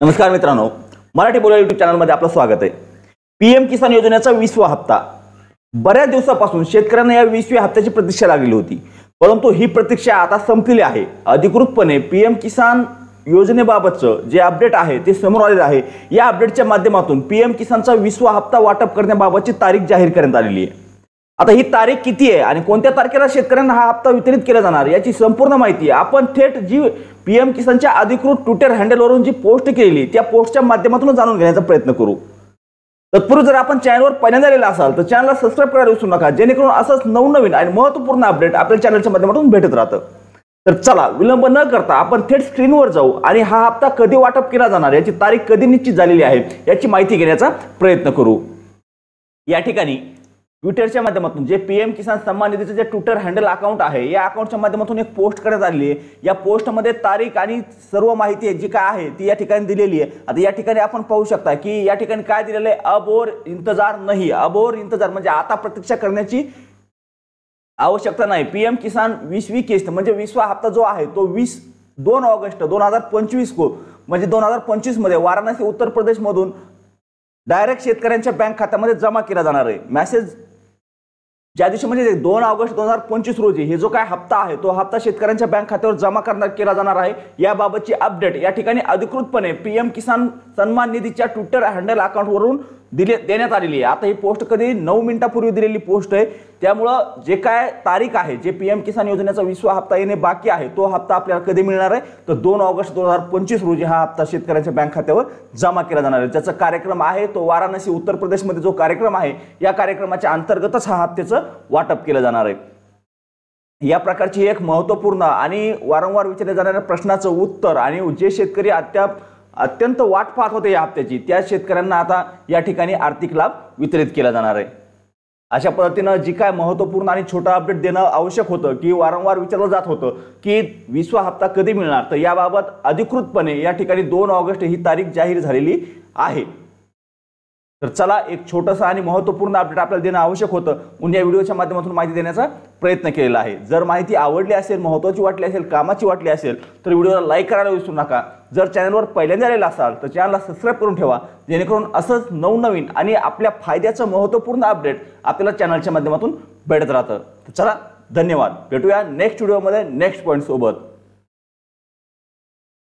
नमस्कार मित्रांनो, मराठी बोला यूट्यूब चॅनलमध्ये आपलं स्वागत आहे। पीएम किसान योजनेचा 20वा हप्ता बऱ्याच दिवसापासून शेतकऱ्यांना या 20व्या हप्त्याची प्रतीक्षा लागली होती, परंतु ही प्रतीक्षा आता संपलेली आहे। अधिकृतपणे पीएम किसान योजनेबाबतचं जे अपडेट आहे ते समोर आलेलं आहे। या अपडेटच्या माध्यमातून पीएम किसानचा 20वा हप्ता वाटप करण्याबाबतची तारीख जाहीर करण्यात आलेली आहे। आता ही तारीख किती आहे आणि कोणत्या तारखेला शेतकऱ्यांना हा हप्ता वितरित केला जाणार याची संपूर्ण माहिती आपण थेट जी पीएम किसानच्या अधिकृत ट्विटर हँडलवरून जी पोस्ट केली त्या पोस्टच्या माध्यमातून जाणून घेण्याचा प्रयत्न करू। तत्पूर्वी जर आपण चॅनलवर पहिल्यांदा आलेला असाल तर चॅनलला सबस्क्राइब करायला विसरू नका, जेणेकरून असंच नवनवीन आणि महत्त्वपूर्ण अपडेट आपल्या चॅनलच्या माध्यमातून भेटत राहतं। तर चला विलंब न करता आपण थेट स्क्रीनवर जाऊ आणि हा हप्ता कधी वाटप केला जाणार याची तारीख कधी निश्चित झालेली आहे याची माहिती घेण्याचा प्रयत्न करू। या ठिकाणी ट्विटरच्या माध्यमातून जे पीएम किसान सन्मान निधीचे जे ट्विटर हँडल अकाउंट आहे या अकाउंटच्या माध्यमातून एक पोस्ट करण्यात आलेली आहे। या पोस्टमध्ये तारीख आणि सर्व माहिती जी काय आहे ती या ठिकाणी दिलेली आहे। आता या ठिकाणी आपण पाहू शकता की या ठिकाणी काय दिलेलं आहे, अब और इंतजार नाही। अब और इंतजार म्हणजे आता प्रतीक्षा करण्याची आवश्यकता नाही। पीएम किसान 20वी किस्त म्हणजे 20वा हप्ता जो आहे तो 2 ऑगस्ट 2025 को म्हणजे 2025 मध्ये वाराणसी उत्तर प्रदेश मधून डायरेक्ट शेतकऱ्यांच्या बँक खात्यामध्ये जमा केला जाणार आहे। मेसेज ज्या दिवशी म्हणजे 2 ऑगस्ट 2025 रोजी हे जो काय हप्ता आहे तो हप्ता शेतकऱ्यांच्या बँक खात्यावर जमा केला जाणार आहे। याबाबतची अपडेट या ठिकाणी अधिकृतपणे पीएम किसान सन्मान निधीच्या ट्विटर हँडल अकाउंटवरून देण्यात आलेली आहे। आता ही पोस्ट कधी 9 मिनिटांपूर्वी दिलेली पोस्ट आहे, त्यामुळे जे काय तारीख आहे जे पीएम किसान योजनेचा 20वा हप्ता येणे बाकी आहे तो हप्ता आपल्याला कधी मिळणार आहे तर 2 ऑगस्ट 2025 रोजी हा हप्ता शेतकऱ्यांच्या बँक खात्यावर जमा केला जाणार आहे। ज्याचा कार्यक्रम आहे तो वाराणसी उत्तर प्रदेश मध्ये जो कार्यक्रम आहे या कार्यक्रमाच्या अंतर्गतच हा हप्त्याचं वाटप केलं जाणार आहे। या प्रकारची एक महत्त्वपूर्ण आणि वारंवार विचारल्या जाणाऱ्या प्रश्नाचं उत्तर आणि जे शेतकरी अत्यंत वाट पाहत होते या हप्त्याची त्या शेतकऱ्यांना आता या ठिकाणी आर्थिक लाभ वितरित केला जाणार आहे। अशा पद्धतीनं जी काय महत्त्वपूर्ण आणि छोटा अपडेट देणं आवश्यक होतं की वारंवार विचारलं जात होतं की 20वा हप्ता कधी मिळणार, तर याबाबत अधिकृतपणे या ठिकाणी 2 ऑगस्ट ही तारीख जाहीर झालेली आहे। तर चला एक छोटंसं आणि महत्त्वपूर्ण अपडेट आपल्याला देणं आवश्यक होतं म्हणून या व्हिडिओच्या माध्यमातून माहिती देण्याचा प्रयत्न केलेला आहे। जर माहिती आवडली असेल, महत्त्वाची वाटली असेल, कामाची वाटली असेल तर व्हिडिओला लाईक करायला विसरू नका। जर चॅनलवर पहिल्यांदा आलेला असाल तर चॅनलला सबस्क्राइब करून ठेवा, जेणेकरून असंच नवनवीन आणि आपल्या फायद्याचं महत्त्वपूर्ण अपडेट आपल्याला चॅनलच्या माध्यमातून भेटत राहतं। तर चला धन्यवाद, भेटूया नेक्स्ट व्हिडिओमध्ये नेक्स्ट पॉईंट सोबत।